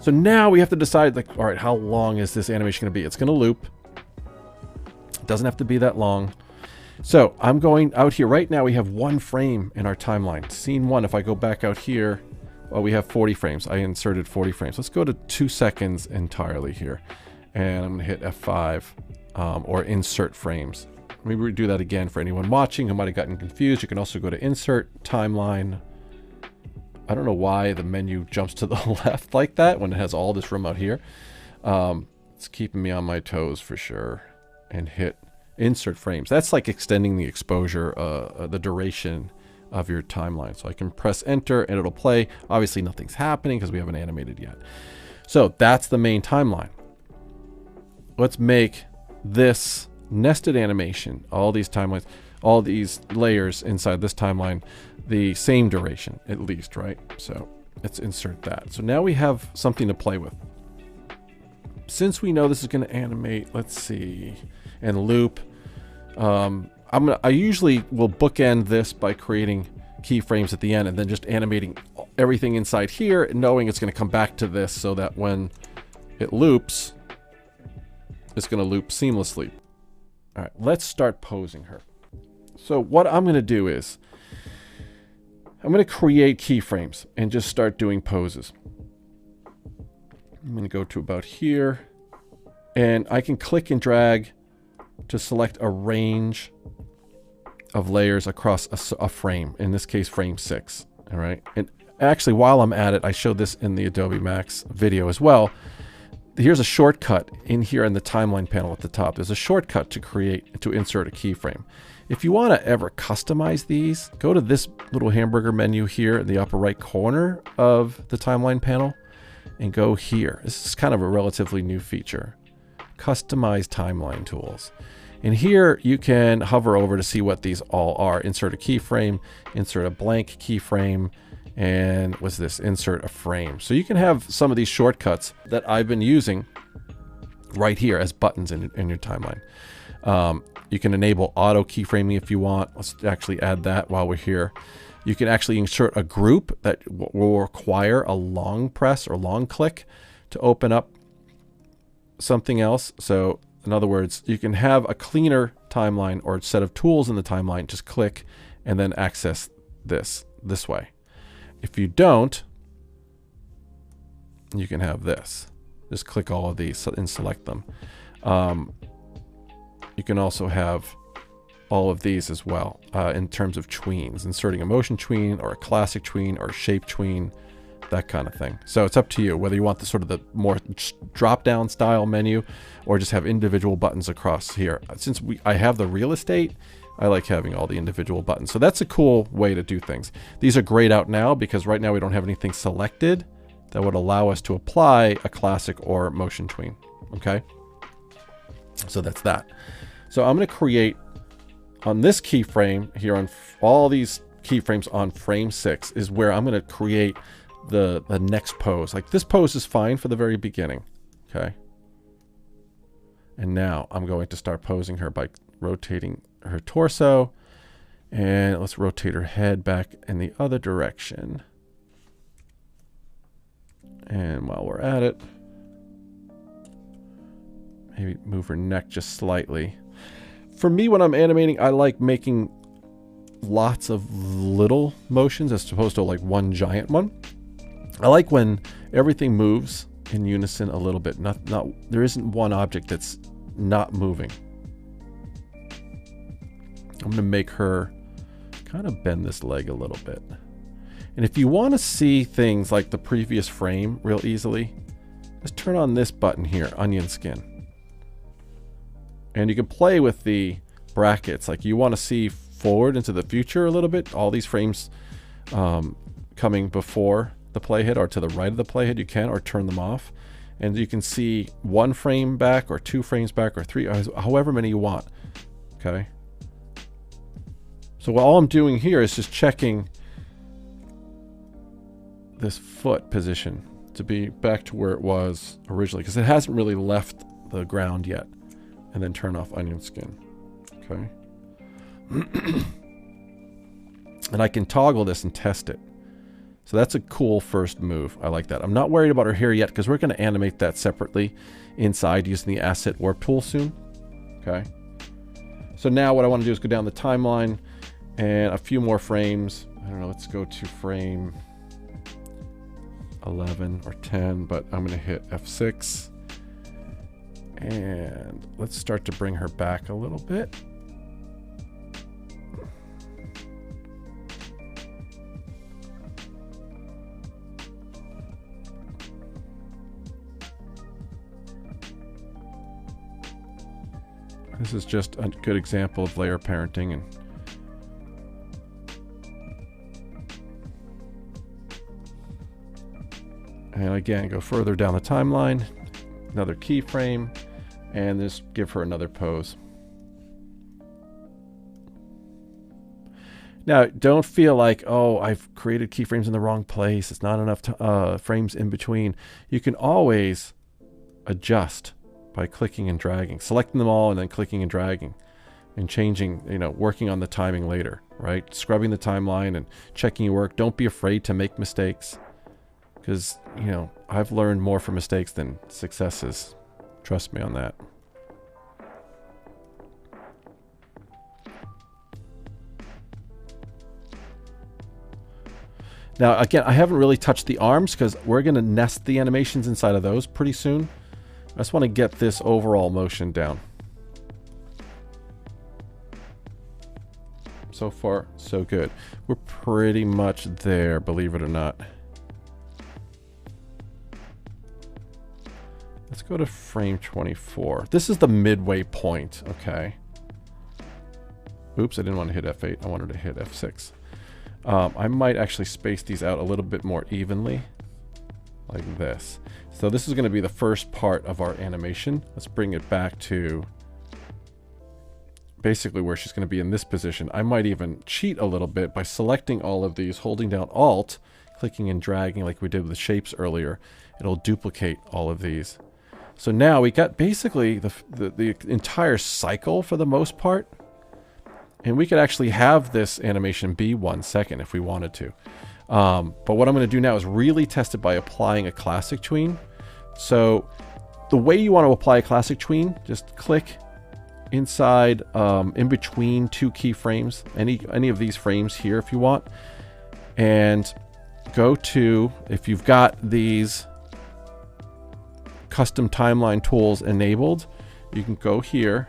So now we have to decide, like, all right, how long is this animation going to be? It's going to loop. It doesn't have to be that long. So I'm going out here. Right now we have 1 frame in our timeline. Scene 1, if I go back out here, well, we have 40 frames. I inserted 40 frames. Let's go to 2 seconds entirely here. And I'm going to hit F5 or insert frames. Maybe we do that again for anyone watching who might have gotten confused. You can also go to insert timeline. I don't know why the menu jumps to the left like that when it has all this room out here. It's keeping me on my toes for sure. And hit insert frames. That's like extending the exposure, the duration of your timeline. So I can press enter and it'll play. Obviously nothing's happening because we haven't animated yet. So that's the main timeline. Let's make this nested animation, all these timelines, all these layers inside this timeline, the same duration at least, right? So let's insert that. So now we have something to play with. Since we know this is going to animate, let's see, and loop, I usually will bookend this by creating keyframes at the end and then just animating everything inside here, knowing it's going to come back to this so that when it loops, it's going to loop seamlessly. All right, let's start posing her. So what I'm going to do is I'm going to create keyframes and just start doing poses. I'm going to go to about here, and I can click and drag to select a range of layers across a frame, in this case frame 6. All right, and actually while I'm at it, I showed this in the Adobe Max video as well. Here's a shortcut in here in the timeline panel at the top. There's a shortcut to insert a keyframe. If you want to ever customize these, go to this little hamburger menu here in the upper right corner of the timeline panel and go here. This is kind of a relatively new feature. Customize timeline tools. And here you can hover over to see what these all are. Insert a keyframe, insert a blank keyframe, and what's this? Insert a frame. So you can have some of these shortcuts that I've been using right here as buttons in your timeline. You can enable auto keyframing if you want. Let's actually add that while we're here. You can actually insert a group that will require a long press or long click to open up something else. So in other words, you can have a cleaner timeline or a set of tools in the timeline. Just click and then access this way. If you don't, you can have this. Just click all of these and select them. You can also have all of these as well in terms of tweens, inserting a motion tween or a classic tween or a shape tween, that kind of thing. So it's up to you whether you want the sort of the more drop-down style menu or just have individual buttons across here. Since I have the real estate, I like having all the individual buttons. So that's a cool way to do things. These are grayed out now because right now we don't have anything selected that would allow us to apply a classic or motion tween. Okay, so that's that. So I'm going to create on this keyframe here, on all these keyframes on frame 6 is where I'm going to create the next pose. Like this pose is fine for the very beginning. Okay, and now I'm going to start posing her by rotating her torso, and let's rotate her head back in the other direction. And while we're at it, maybe move her neck just slightly. For me, when I'm animating, I like making lots of little motions as opposed to like one giant one. I like when everything moves in unison a little bit. There isn't one object that's not moving. I'm going to make her kind of bend this leg a little bit. And if you want to see things like the previous frame real easily, just turn on this button here, onion skin. And you can play with the brackets. Like you want to see forward into the future a little bit, all these frames coming before the playhead or to the right of the playhead, you can, or turn them off. And you can see 1 frame back or 2 frames back or 3, however many you want. Okay. So all I'm doing here is just checking this foot position to be back to where it was originally, because it hasn't really left the ground yet. And then turn off onion skin. Okay. And I can toggle this and test it. So that's a cool first move. I like that. I'm not worried about her hair yet because we're going to animate that separately inside using the Asset Warp tool soon. Okay. So now what I want to do is go down the timeline and a few more frames. I don't know, let's go to frame 11 or 10, but I'm going to hit F6. And let's start to bring her back a little bit. This is just a good example of layer parenting. And again, go further down the timeline, another keyframe, and just give her another pose. Now, don't feel like, oh, I've created keyframes in the wrong place. It's not enough frames in between. You can always adjust by clicking and dragging, selecting them all and then clicking and dragging and changing, you know, working on the timing later, right? Scrubbing the timeline and checking your work. Don't be afraid to make mistakes because, you know, I've learned more from mistakes than successes. Trust me on that. Now, again, I haven't really touched the arms because we're going to nest the animations inside of those pretty soon. I just want to get this overall motion down. So far, so good. We're pretty much there, believe it or not. Let's go to frame 24. This is the midway point, okay. Oops, I didn't want to hit F8. I wanted to hit F6. I might actually space these out a little bit more evenly, like this. So this is going to be the first part of our animation. Let's bring it back to basically where she's going to be in this position. I might even cheat a little bit by selecting all of these, holding down Alt, clicking and dragging like we did with the shapes earlier. It'll duplicate all of these. So now we got basically the entire cycle for the most part. And we could actually have this animation be 1 second if we wanted to. But what I'm going to do now is really test it by applying a classic tween. So the way you want to apply a classic tween, just click inside in between two keyframes, any of these frames here if you want, and go to, if you've got these custom timeline tools enabled, you can go here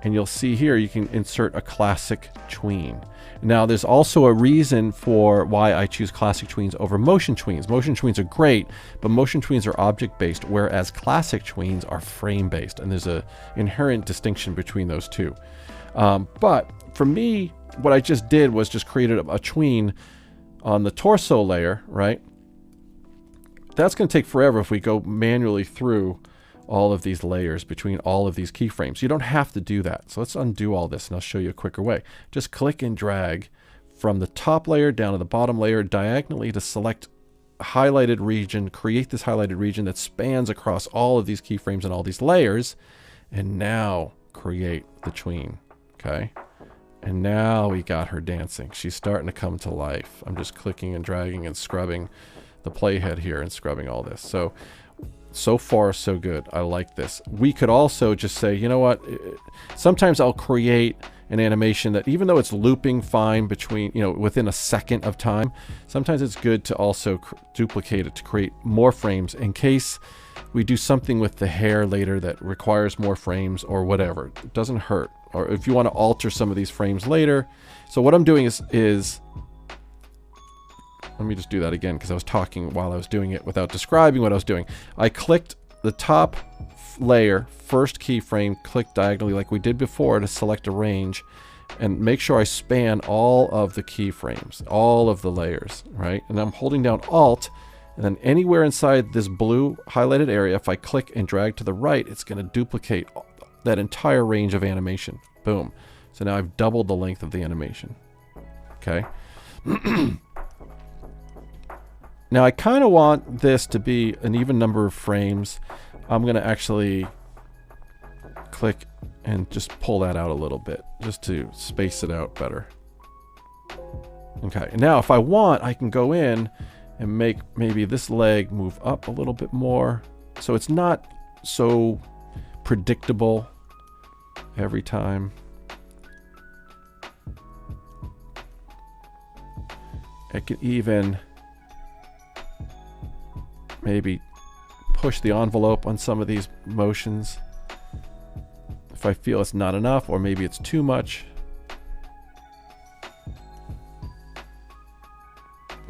and you'll see here you can insert a classic tween. Now there's also a reason for why I choose classic tweens over motion tweens. Motion tweens are great, but motion tweens are object based, whereas classic tweens are frame based, and there's a inherent distinction between those two. But for me, what I just did was just created a tween on the torso layer, right? That's going to take forever if we go manually through all of these layers between all of these keyframes. You don't have to do that. So let's undo all this and I'll show you a quicker way. Just click and drag from the top layer down to the bottom layer diagonally to select a highlighted region, create this highlighted region that spans across all of these keyframes and all these layers, and now create the tween, okay? And now we got her dancing. She's starting to come to life. I'm just clicking and dragging and scrubbing the playhead here and scrubbing all this. So far, so good. I like this. We could also just say, you know what? Sometimes I'll create an animation that even though it's looping fine between, you know, within a second of time, sometimes it's good to also duplicate it to create more frames in case we do something with the hair later that requires more frames or whatever. It doesn't hurt. Or if you want to alter some of these frames later. So what I'm doing is let me just do that again because I was talking while I was doing it without describing what I was doing. I clicked the top layer, first keyframe, click diagonally like we did before to select a range, and make sure I span all of the keyframes, all of the layers, right? And I'm holding down Alt, and then anywhere inside this blue highlighted area, if I click and drag to the right, it's going to duplicate that entire range of animation. Boom. So now I've doubled the length of the animation. Okay. Now I kind of want this to be an even number of frames. I'm going to actually click and just pull that out a little bit just to space it out better. Okay, and now if I want, I can go in and make maybe this leg move up a little bit more. So it's not so predictable every time. I can even maybe push the envelope on some of these motions if I feel it's not enough, or maybe it's too much.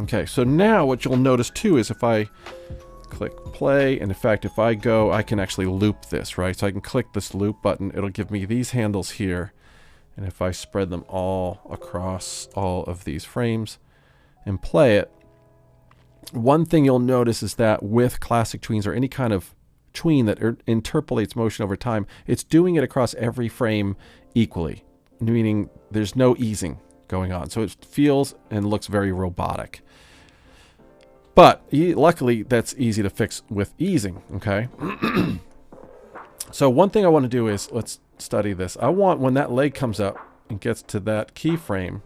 Okay, so now what you'll notice too is if I click play, and in fact if I go, I can actually loop this, right? So I can click this loop button, it'll give me these handles here, and if I spread them all across all of these frames and play it, one thing you'll notice is that with classic tweens, or any kind of tween that interpolates motion over time, it's doing it across every frame equally, meaning there's no easing going on. So it feels and looks very robotic. But luckily, that's easy to fix with easing, okay? So one thing I want to do is, let's study this. I want, when that leg comes up and gets to that keyframe,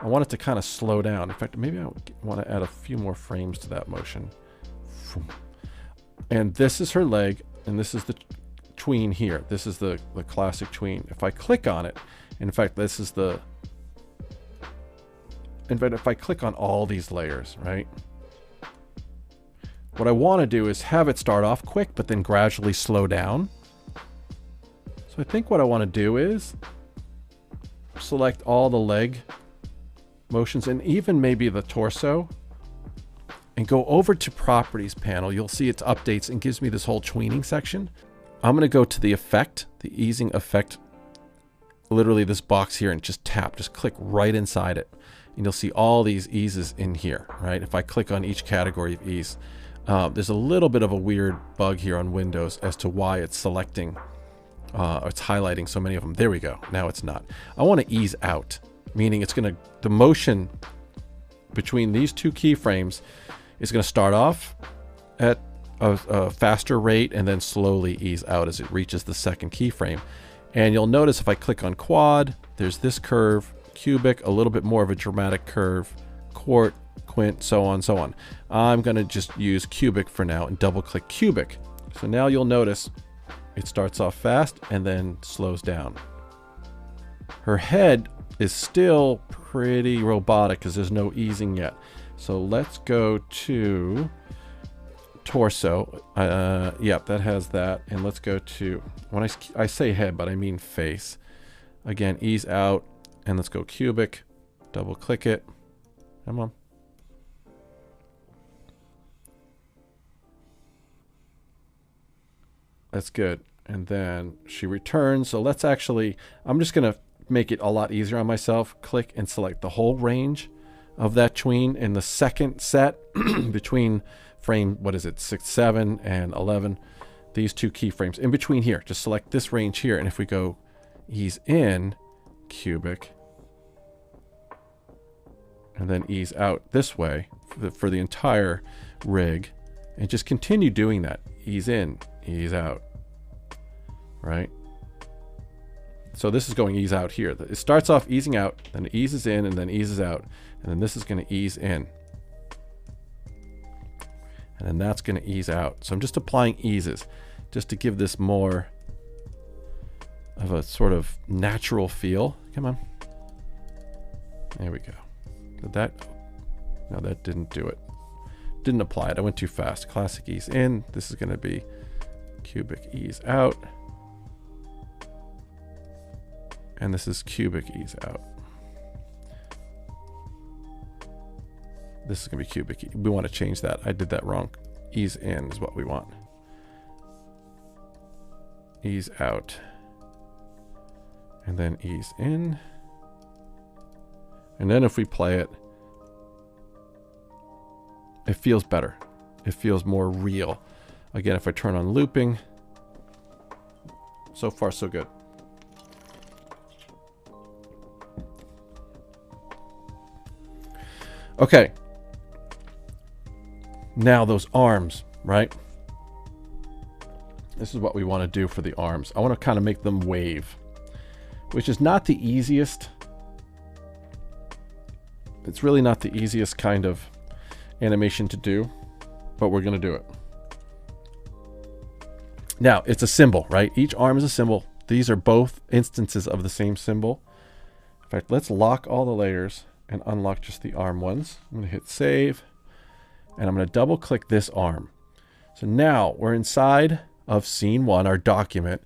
I want it to kind of slow down. In fact, maybe I want to add a few more frames to that motion. And this is her leg, and this is the tween here. This is the classic tween. If I click on it, in fact, this is the... In fact, if I click on all these layers, right? What I want to do is have it start off quick, but then gradually slow down. So I think what I want to do is select all the leg motions, and even maybe the torso, and go over to properties panel. You'll see it updates and gives me this whole tweening section. I'm going to go to the effect, the easing effect, literally this box here, and just click right inside it. And you'll see all these eases in here, right? If I click on each category of ease, there's a little bit of a weird bug here on Windows as to why it's selecting, it's highlighting so many of them. There we go. Now it's not. I want to ease out, meaning it's going to, the motion between these two keyframes is going to start off at a faster rate and then slowly ease out as it reaches the second keyframe. And you'll notice if I click on quad, there's this curve, cubic, a little bit more of a dramatic curve, quart, quint, so on, so on. I'm going to just use cubic for now and double click cubic. So now you'll notice it starts off fast and then slows down. Her head is still pretty robotic because there's no easing yet. So let's go to torso. Yep, that has that. And let's go to, when I say head, but I mean face. Again, ease out, and let's go cubic. Double click it. Come on. That's good. And then she returns. So let's actually, I'm just going to make it a lot easier on myself. Click and select the whole range of that tween in the second set between frame, what is it, 6, 7, and 11. These two keyframes in between here. Just select this range here. And if we go ease in, cubic, and then ease out this way for the entire rig, and just continue doing that. Ease in, ease out, right? So this is going ease out here. It starts off easing out, then it eases in, and then eases out, and then this is going to ease in, and then that's going to ease out. So I'm just applying eases just to give this more of a sort of natural feel. Come on. There we go. Did that? No, that didn't do it. Didn't apply it. I went too fast. Classic ease in. This is going to be cubic ease out. And this is cubic ease out. This is going to be cubic. We want to change that. I did that wrong. Ease in is what we want. Ease out. And then ease in. And then if we play it, it feels better. It feels more real. Again, if I turn on looping, so far so good. Okay. Now those arms, right? This is what we want to do for the arms. I want to kind of make them wave, which is not the easiest. It's really not the easiest kind of animation to do, but we're going to do it. Now, it's a symbol, right? Each arm is a symbol. These are both instances of the same symbol. In fact, let's lock all the layers and unlock just the arm ones. I'm going to hit save, and I'm going to double click this arm. So now we're inside of scene 1, our document.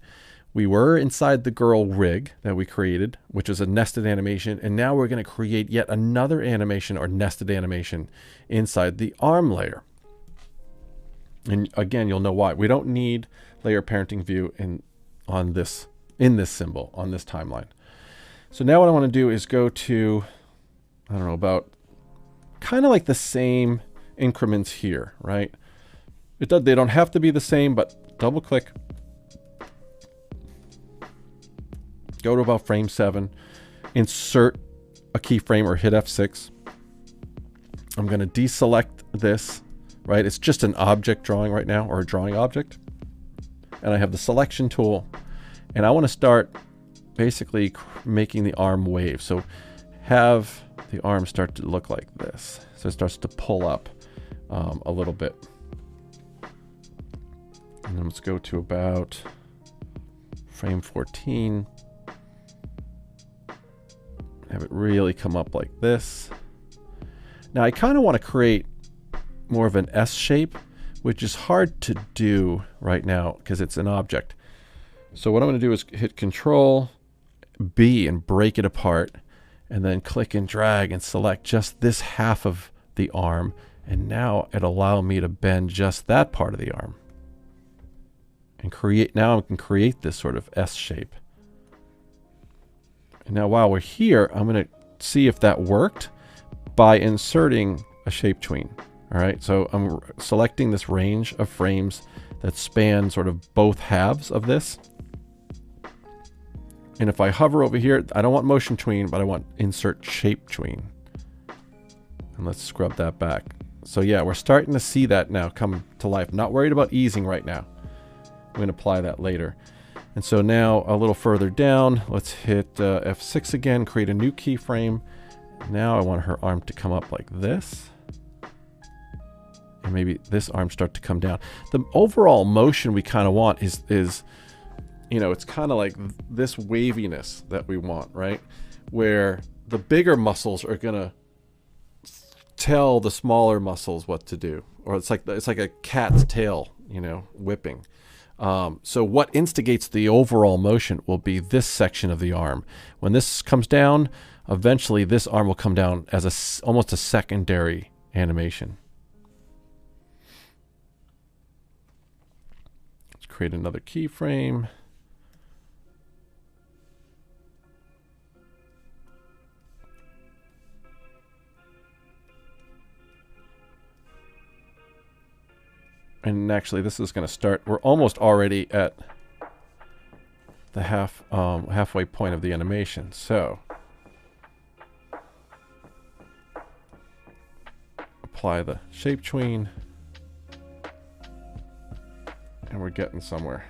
We were inside the girl rig that we created, which is a nested animation, and now we're going to create yet another animation or nested animation inside the arm layer. And again, you'll know why. We don't need layer parenting view in this symbol, on this timeline. So now what I want to do is go to, I don't know, about kind of like the same increments here, right? They don't have to be the same, but double click. Go to about frame 7, insert a keyframe or hit F6. I'm going to deselect this, right? It's just an object drawing right now, or a drawing object. And I have the selection tool, and I want to start basically making the arm wave. So have the arm start to look like this. So it starts to pull up a little bit. And then let's go to about frame 14. Have it really come up like this. Now I kind of want to create more of an S shape, which is hard to do right now because it's an object. So what I'm going to do is hit Control B and break it apart, and then click and drag and select just this half of the arm, and now it'll allow me to bend just that part of the arm and create. Now I can create this sort of S shape. And now while we're here, I'm going to see if that worked by inserting a shape tween. All right, so I'm selecting this range of frames that span sort of both halves of this. And if I hover over here, I don't want motion tween, but I want insert shape tween. And let's scrub that back. So yeah, we're starting to see that now come to life. Not worried about easing right now. I'm going to apply that later. And so now a little further down, let's hit F6 again, create a new keyframe. Now I want her arm to come up like this. And maybe this arm start to come down. The overall motion we kind of want is, you know, it's kind of like this waviness that we want, right? Where the bigger muscles are going to tell the smaller muscles what to do. Or it's like a cat's tail, you know, whipping. So what instigates the overall motion will be this section of the arm. When this comes down, eventually this arm will come down as almost a secondary animation. Let's create another keyframe. And actually, this is going to start. We're almost already at the halfway point of the animation. So apply the shape tween, and we're getting somewhere.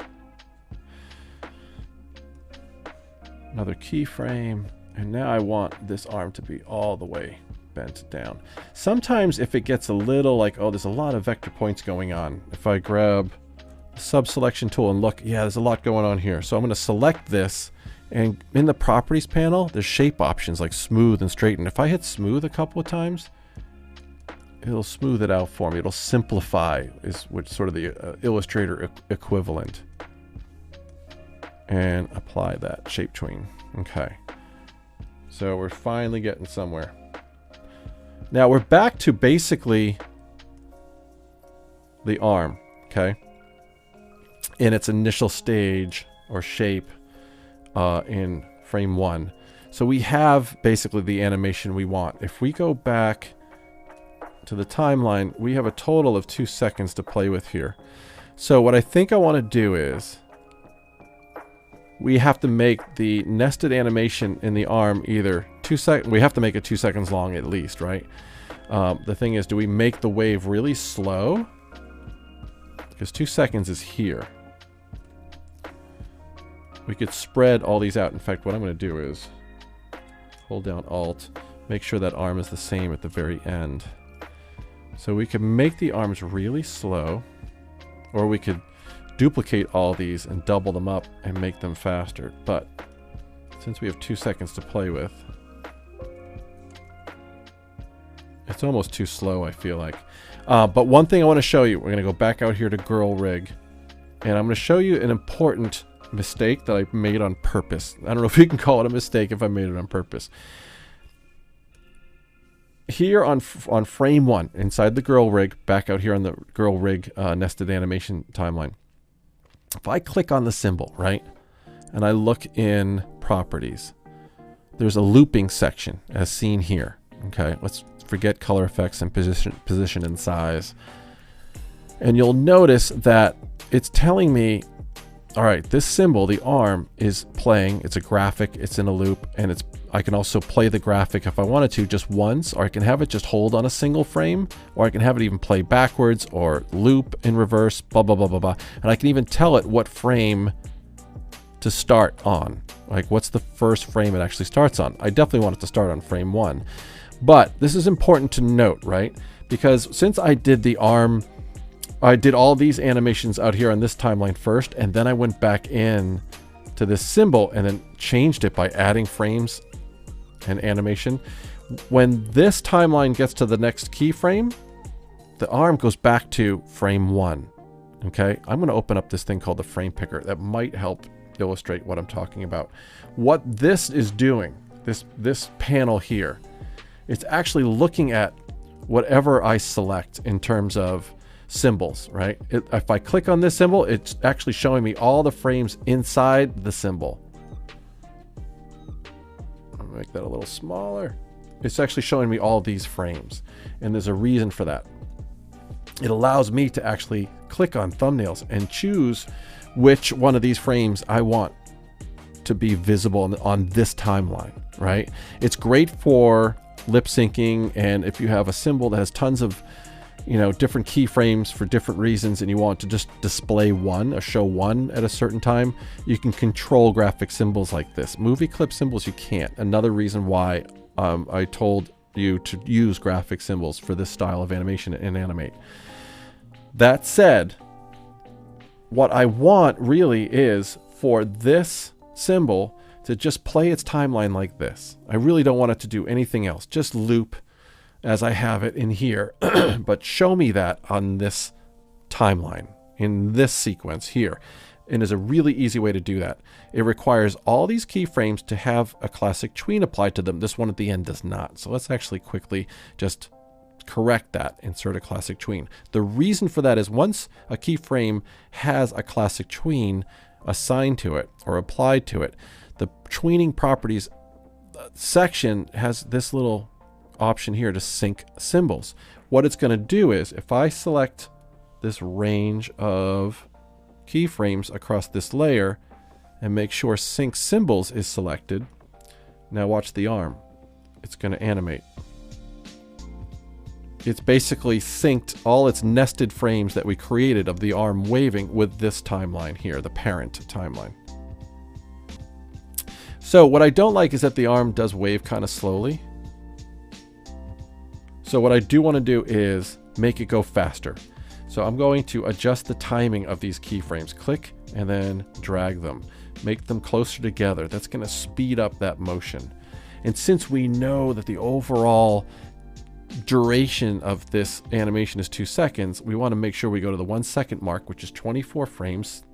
Another keyframe, and now I want this arm to be all the way bent down. Sometimes if it gets a little like, oh, there's a lot of vector points going on, if I grab the sub-selection tool and look, yeah, there's a lot going on here. So I'm going to select this, and in the properties panel, there's shape options like smooth and straighten. If I hit smooth a couple of times, it'll smooth it out for me. It'll simplify, is which sort of the Illustrator equivalent. And apply that shape tween. Okay. So we're finally getting somewhere. Now we're back to basically the arm, okay, in its initial stage or shape in frame 1. So we have basically the animation we want. If we go back to the timeline, we have a total of 2 seconds to play with here. So what I think I want to do is we have to make the nested animation in the arm either 2 seconds. We have to make it 2 seconds long at least, right? The thing is, do we make the wave really slow? Because 2 seconds is here. We could spread all these out. In fact, what I'm going to do is hold down Alt, make sure that arm is the same at the very end. So we can make the arms really slow, or we could duplicate all these and double them up and make them faster. But since we have 2 seconds to play with, it's almost too slow, I feel like. But one thing I want to show you, we're going to go back out here to girl rig, and I'm going to show you an important mistake that I made on purpose. I don't know if you can call it a mistake if I made it on purpose. Here on frame 1, inside the girl rig, back out here on the girl rig nested animation timeline, if I click on the symbol, right, and I look in properties, there's a looping section as seen here. Okay, let's forget color effects and position and size. And you'll notice that it's telling me, all right, this symbol, the arm, is playing. It's a graphic, it's in a loop, and I can also play the graphic if I wanted to just once, or I can have it just hold on a single frame, or I can have it even play backwards or loop in reverse, blah, blah, blah, blah, blah. And I can even tell it what frame to start on. Like, what's the first frame it actually starts on? I definitely want it to start on frame 1. But this is important to note, right? Because since I did the arm, I did all these animations out here on this timeline first, and then I went back in to this symbol and then changed it by adding frames and animation. When this timeline gets to the next keyframe, the arm goes back to frame 1. Okay, I'm going to open up this thing called the frame picker. That might help illustrate what I'm talking about. What this is doing, this panel here, it's actually looking at whatever I select in terms of symbols, right? If I click on this symbol, it's actually showing me all the frames inside the symbol. I'll make that a little smaller. It's actually showing me all these frames, and there's a reason for that. It allows me to actually click on thumbnails and choose which one of these frames I want to be visible on this timeline, right? It's great for lip syncing, and if you have a symbol that has tons of, you know, different keyframes for different reasons and you want to just display one or show one at a certain time, you can control graphic symbols like this. Movie clip symbols you can't. Another reason why I told you to use graphic symbols for this style of animation in Animate. That said, what I want really is for this symbol to just play its timeline like this. I really don't want it to do anything else. Just loop as I have it in here, but show me that on this timeline, in this sequence here. And there's a really easy way to do that. It requires all these keyframes to have a classic tween applied to them. This one at the end does not. So let's actually quickly just correct that, insert a classic tween. The reason for that is once a keyframe has a classic tween assigned to it or applied to it, the tweening properties section has this little option here to sync symbols. What it's going to do is, if I select this range of keyframes across this layer and make sure sync symbols is selected, now watch the arm. It's going to animate. It's basically synced all its nested frames that we created of the arm waving with this timeline here, the parent timeline. So what I don't like is that the arm does wave kind of slowly. So what I do want to do is make it go faster. So I'm going to adjust the timing of these keyframes. Click and then drag them. Make them closer together. That's going to speed up that motion. And since we know that the overall duration of this animation is 2 seconds, we want to make sure we go to the 1 second mark, which is 24 frames,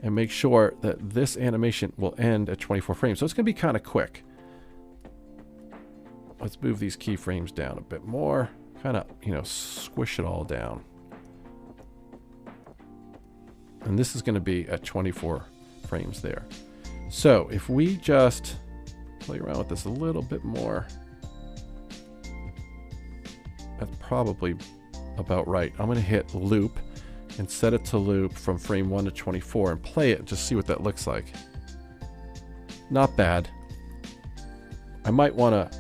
and make sure that this animation will end at 24 frames. So it's going to be kind of quick. Let's move these keyframes down a bit more, kind of, you know, squish it all down. And this is going to be at 24 frames there. So if we just play around with this a little bit more, that's probably about right. I'm going to hit loop and set it to loop from frame 1 to 24 and play it, just see what that looks like. Not bad. I might want to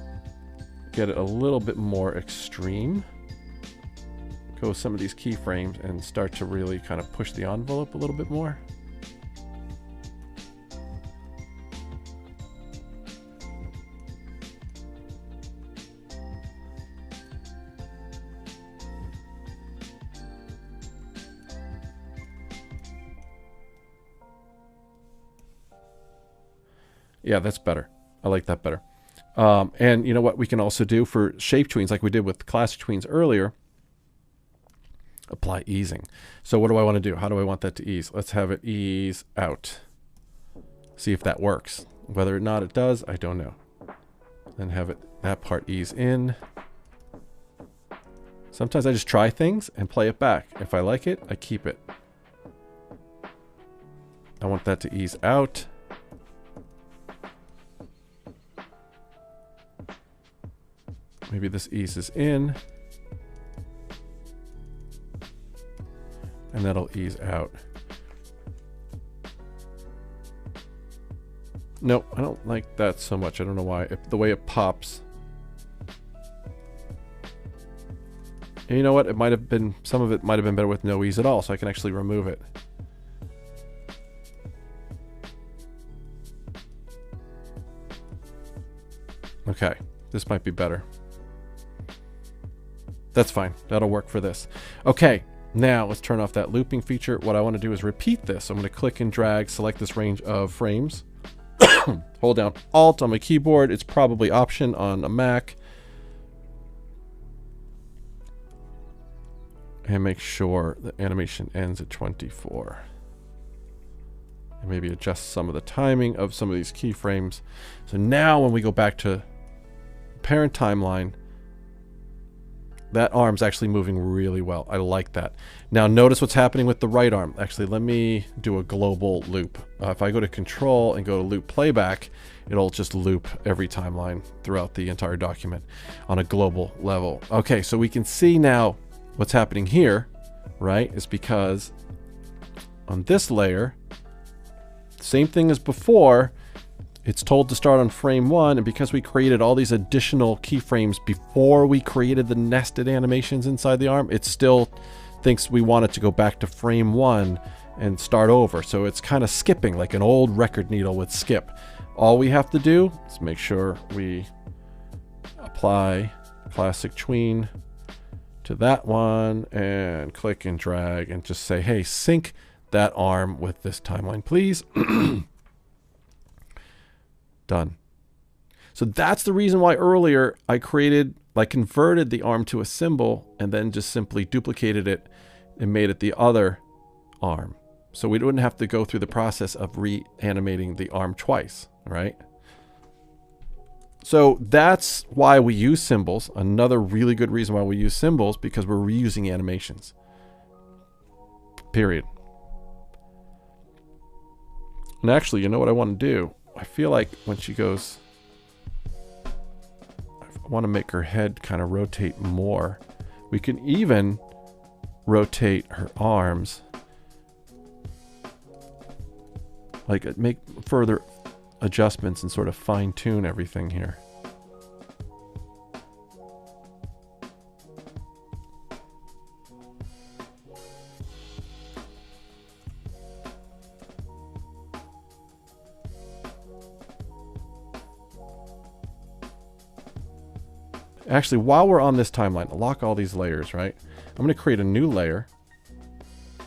get it a little bit more extreme. Go with some of these keyframes and start to really kind of push the envelope a little bit more. Yeah, that's better. I like that better. And you know what we can also do for shape tweens, like we did with classic tweens earlier, apply easing. So what do I want to do? How do I want that to ease? Let's have it ease out. See if that works. Whether or not it does, I don't know. Then have it, that part ease in. Sometimes I just try things and play it back. If I like it, I keep it. I want that to ease out. Maybe this eases in. And that'll ease out. Nope, I don't like that so much. I don't know why. The way it pops. And you know what? It might have been, some of it might have been better with no ease at all, so I can actually remove it. Okay, this might be better. That's fine. That'll work for this. Okay, now let's turn off that looping feature. What I want to do is repeat this. I'm going to click and drag, select this range of frames. Hold down Alt on my keyboard. It's probably Option on a Mac. And make sure the animation ends at 24. And maybe adjust some of the timing of some of these keyframes. So now when we go back to parent timeline, that arm's actually moving really well. I like that. Now notice what's happening with the right arm. Actually, let me do a global loop. If I go to Control and go to Loop Playback, it'll just loop every timeline throughout the entire document on a global level. Okay, so we can see now what's happening here, right, is because on this layer, same thing as before, it's told to start on frame 1, and because we created all these additional keyframes before we created the nested animations inside the arm, it still thinks we want it to go back to frame 1 and start over. So it's kind of skipping like an old record needle would skip. All we have to do is make sure we apply classic tween to that one and click and drag and just say, hey, sync that arm with this timeline, please. Done. So that's the reason why earlier I converted the arm to a symbol and then just simply duplicated it and made it the other arm. So we wouldn't have to go through the process of reanimating the arm twice, right? So that's why we use symbols. Another really good reason why we use symbols, because we're reusing animations. Period. And actually, you know what I want to do? I feel like when she goes, I want to make her head kind of rotate more. We can even rotate her arms. Like make further adjustments and sort of fine tune everything here. Actually, while we're on this timeline, lock all these layers, right? I'm going to create a new layer.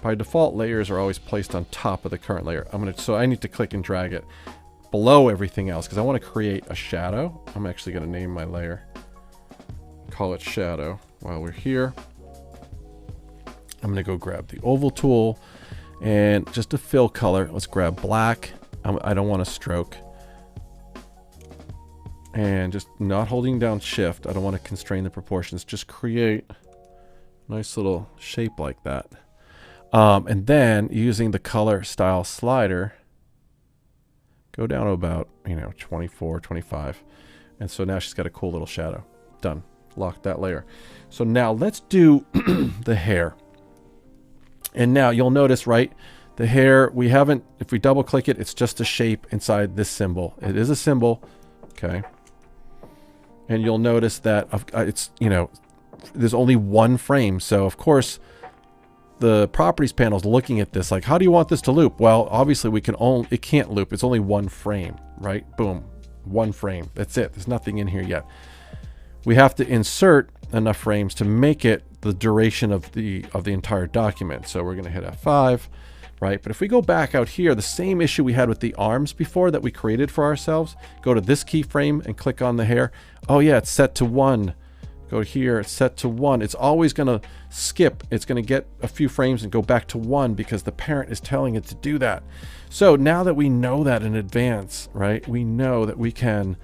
By default, layers are always placed on top of the current layer. So I need to click and drag it below everything else because I want to create a shadow. I'm actually going to name my layer. Call it shadow while we're here. I'm going to go grab the oval tool and just a fill color. Let's grab black. I don't want a stroke. And just not holding down shift. I don't want to constrain the proportions. Just create a nice little shape like that. And then using the color style slider, go down to about, 24, 25. And so now she's got a cool little shadow. Done. Lock that layer. So now let's do the hair. And now you'll notice, right? The hair, we haven't, if we double click it, it's just a shape inside this symbol. It is a symbol. Okay. And you'll notice that it's, there's only one frame. So of course, the properties panel is looking at this like, how do you want this to loop? Well, obviously it can't loop. It's only one frame, right? Boom, one frame. That's it. There's nothing in here yet. We have to insert enough frames to make it the duration of the entire document. So we're going to hit F5, right? But if we go back out here, the same issue we had with the arms before that we created for ourselves, go to this keyframe and click on the hair. Oh yeah, it's set to 1. Go here, it's set to 1. It's always going to skip. It's going to get a few frames and go back to 1 because the parent is telling it to do that. So now that we know that in advance, right, we know that we can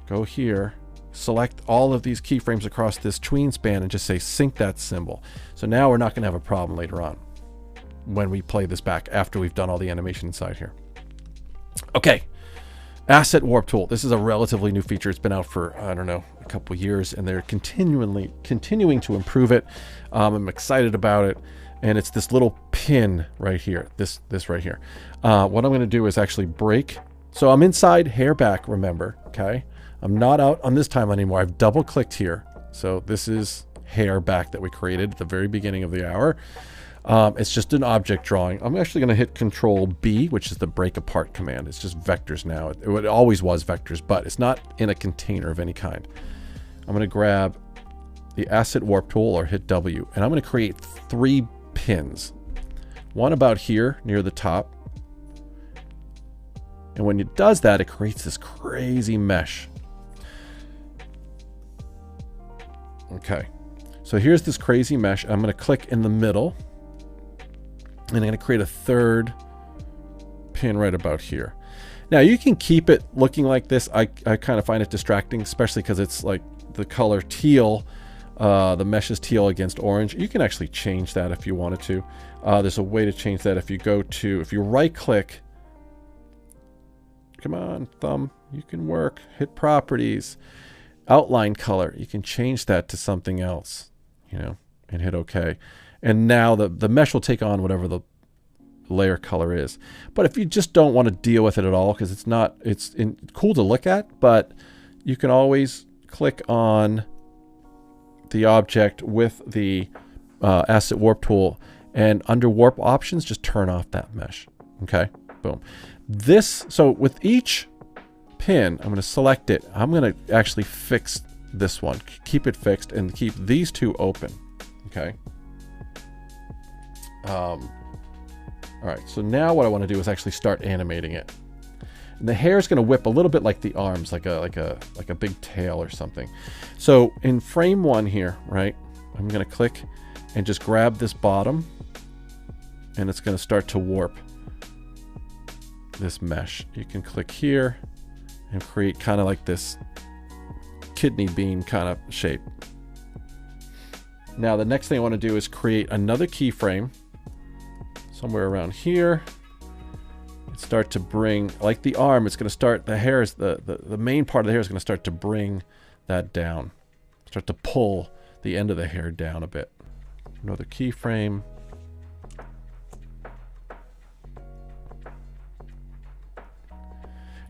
go here, select all of these keyframes across this tween span and just say sync that symbol. So now we're not going to have a problem later on when we play this back after we've done all the animation inside here. Okay, Asset Warp Tool. This is a relatively new feature. It's been out for, I don't know, a couple years, and they're continuing to improve it. I'm excited about it. And it's this little pin right here, this right here. What I'm going to do is actually break. So I'm inside hair back, remember, okay? I'm not out on this timeline anymore. I've double clicked here. So this is hair back that we created at the very beginning of the hour. It's just an object drawing. I'm actually going to hit Control B, which is the break apart command. It's just vectors now. It always was vectors, but it's not in a container of any kind. I'm going to grab the Asset Warp Tool or hit W, and I'm going to create 3 pins. One about here near the top. And when it does that, it creates this crazy mesh. Okay, so here's this crazy mesh. I'm going to click in the middle, and I'm going to create a 3rd pin right about here. Now you can keep it looking like this. I kind of find it distracting, especially because it's like the color teal. The mesh is teal against orange. You can actually change that if you wanted to. There's a way to change that if you right click. Come on, thumb, you can work. Hit properties. Outline color, you can change that to something else, you know, and hit OK. And now the mesh will take on whatever the layer color is. But if you just don't want to deal with it at all, because it's cool to look at, but you can always click on the object with the Asset Warp Tool, and under Warp Options, just turn off that mesh. Okay, boom. So with each pin, I'm going to select it. I'm going to actually fix this one, keep it fixed, and keep these 2 open. Okay. All right. So now what I want to do is actually start animating it. And the hair is going to whip a little bit like the arms, like a big tail or something. So in frame 1 here, right, I'm going to click and just grab this bottom, and it's going to start to warp this mesh. You can click here and create kind of like this kidney bean kind of shape. Now the next thing I want to do is create another keyframe somewhere around here. Start to bring, like the arm, it's going to start, the hair is the main part of the hair is going to start to bring that down. Start to pull the end of the hair down a bit. Another keyframe.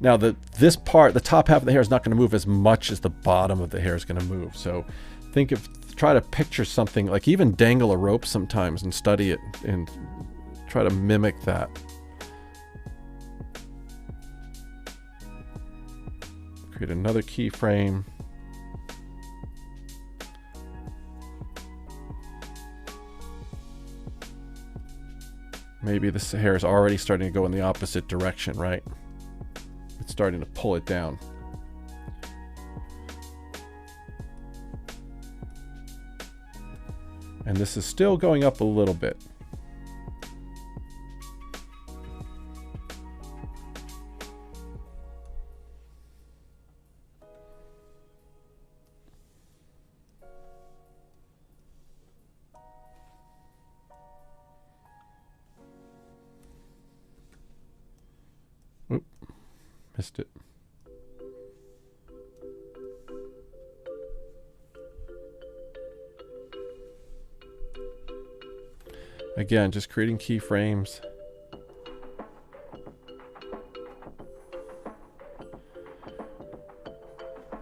Now this part, the top half of the hair is not going to move as much as the bottom of the hair is going to move. So try to picture something, like even dangle a rope sometimes and study it and try to mimic that. Create another keyframe. Maybe this hair is already starting to go in the opposite direction, right? It's starting to pull it down. And this is still going up a little bit. Oop, missed it. Again, just creating keyframes.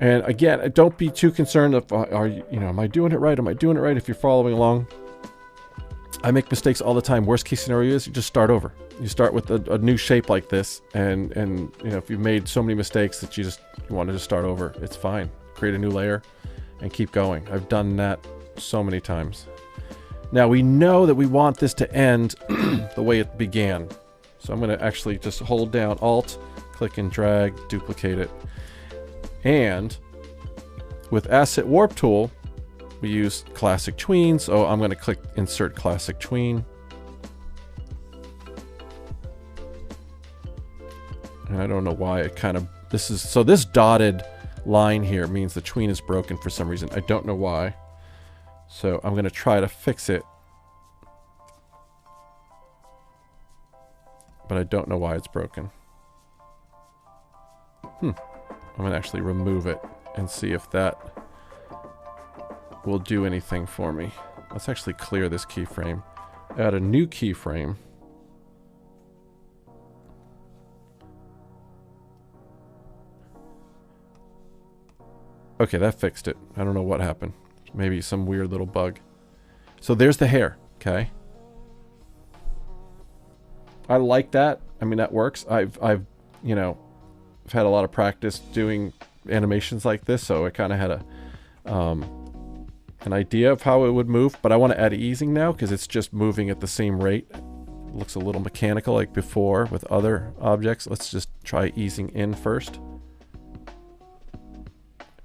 And again, don't be too concerned if am I doing it right? Am I doing it right? If you're following along, I make mistakes all the time. Worst case scenario is you just start over. You start with a new shape like this, and if you've made so many mistakes that you want to just start over, it's fine. Create a new layer and keep going. I've done that so many times. Now we know that we want this to end the way it began. So I'm going to actually just hold down Alt, click and drag, duplicate it. And with Asset Warp Tool, we use Classic Tween. So I'm going to click Insert Classic Tween. And I don't know why it kind of, so this dotted line here means the tween is broken for some reason. I don't know why. So I'm going to try to fix it. But I don't know why it's broken. I'm going to actually remove it and see if that will do anything for me. Let's actually clear this keyframe. Add a new keyframe. Okay, that fixed it. I don't know what happened. Maybe some weird little bug. So there's the hair, okay? I like that. I mean, that works. I've you know, I've had a lot of practice doing animations like this, so I kind of had an idea of how it would move, but I want to add easing now because it's just moving at the same rate. It looks a little mechanical like before with other objects. Let's just try easing in first.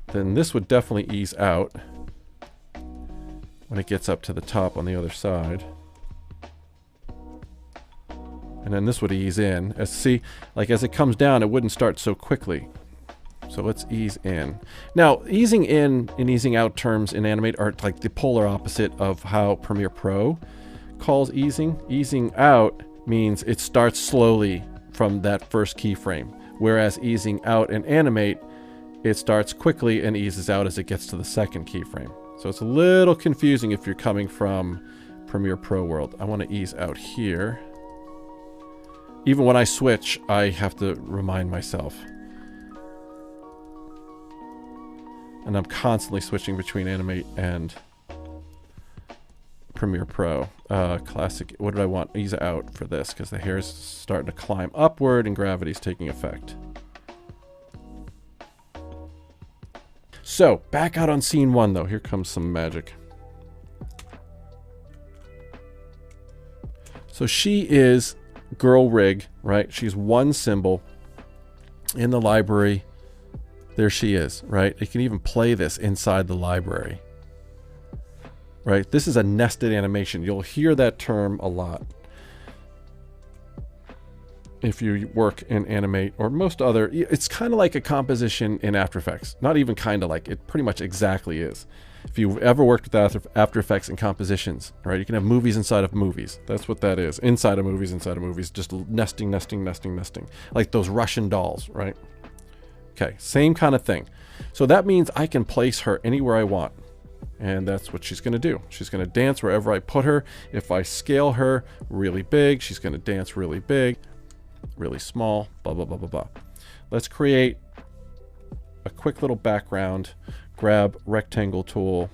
Then this would definitely ease out when it gets up to the top on the other side. And then this would ease in. As it comes down, it wouldn't start so quickly. So let's ease in. Now, easing in and easing out terms in Animate are like the polar opposite of how Premiere Pro calls easing. Easing out means it starts slowly from that first keyframe, whereas easing out in Animate, it starts quickly and eases out as it gets to the second keyframe. So it's a little confusing if you're coming from Premiere Pro world. I want to ease out here. Even when I switch, I have to remind myself. And I'm constantly switching between Animate and Premiere Pro. Classic, what did I want? Ease out for this, because the hair is starting to climb upward and gravity's taking effect. So, back out on scene one, though. Here comes some magic. So she is Girl Rig, right? She's one symbol in the library. There she is, right? You can even play this inside the library, right? This is a nested animation. You'll hear that term a lot if you work in Animate or most other. It's kind of like a composition in After Effects. Not even kind of like, it pretty much exactly is. If you've ever worked with After Effects and compositions, right? You can have movies inside of movies. That's what that is. Inside of movies, just nesting. Like those Russian dolls, right? Okay, same kind of thing. So that means I can place her anywhere I want. And that's what she's going to do. She's going to dance wherever I put her. If I scale her really big, she's going to dance really big, really small, blah, blah, blah, blah, blah. Let's create a quick little background. Grab rectangle tool.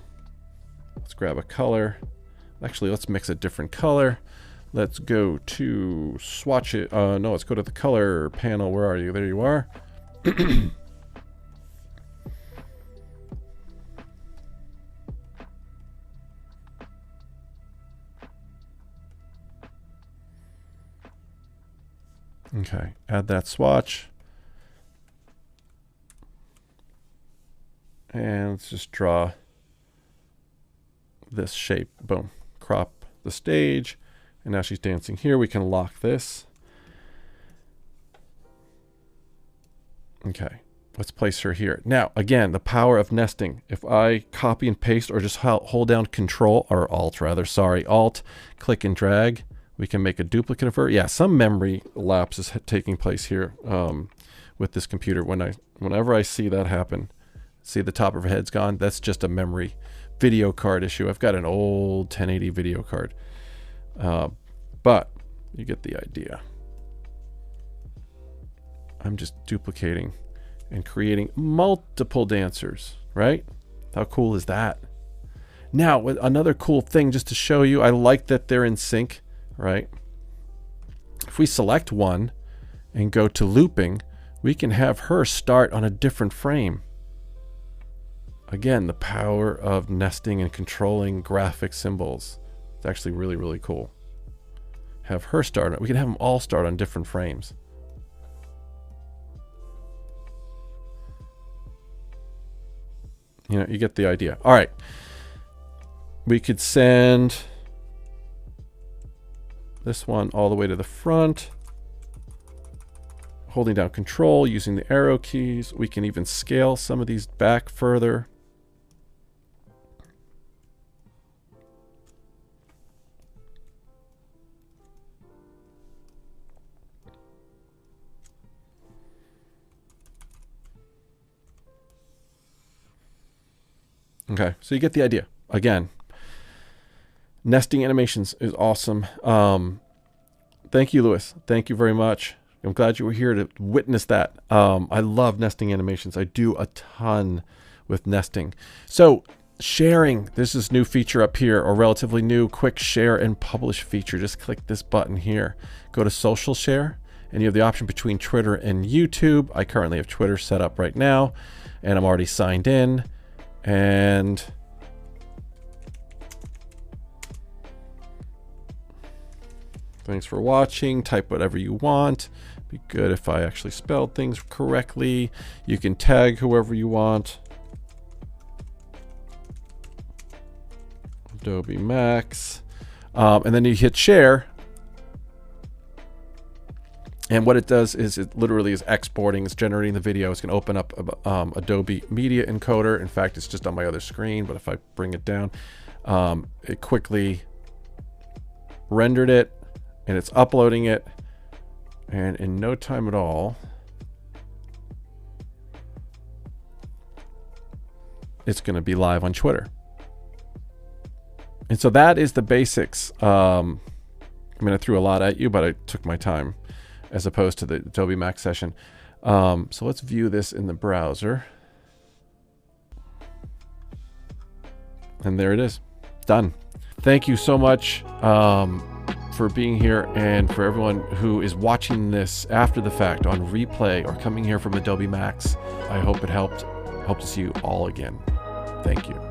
Let's grab a color. Actually, let's mix a different color. Let's go to swatch it. No, let's go to the color panel. Where are you? There you are. Okay, add that swatch. And let's just draw this shape. Boom. Crop the stage. And now she's dancing here. We can lock this. Okay, let's place her here. Now, again, the power of nesting. If I copy and paste or just hold down Control, or Alt rather, sorry, Alt, click and drag, we can make a duplicate of her. Yeah, some memory lapse is taking place here with this computer. Whenever I see that happen, see the top of her head's gone, that's just a memory video card issue. I've got an old 1080 video card. But you get the idea. I'm just duplicating and creating multiple dancers, right? How cool is that? Now, another cool thing just to show you, I like that they're in sync, right? If we select one and go to looping, we can have her start on a different frame. Again, the power of nesting and controlling graphic symbols. It's actually really, really cool. Have her start. We can have them all start on different frames. You know, you get the idea. All right. We could send this one all the way to the front, holding down Control, using the arrow keys. We can even scale some of these back further. Okay, so you get the idea. Again, nesting animations is awesome. Thank you, Lewis. Thank you very much. I'm glad you were here to witness that. I love nesting animations. I do a ton with nesting. So sharing, this is new feature up here, or relatively new, quick share and publish feature. Just click this button here. Go to social share, and you have the option between Twitter and YouTube. I currently have Twitter set up right now, and I'm already signed in. And thanks for watching. Type whatever you want. Be good if I actually spelled things correctly. You can tag whoever you want. Adobe Max. And then you hit share. And what it does is it literally is exporting. It's generating the video. It's going to open up Adobe Media Encoder. In fact, it's just on my other screen. But if I bring it down, it quickly rendered it. And it's uploading it. And in no time at all, it's going to be live on Twitter. And so that is the basics. I mean, I threw a lot at you, but I took my time, as opposed to the Adobe Max session. So let's view this in the browser. And there it is. Done. Thank you so much for being here, and for everyone who is watching this after the fact on replay or coming here from Adobe Max. I hope it helped. Hope to see you all again. Thank you.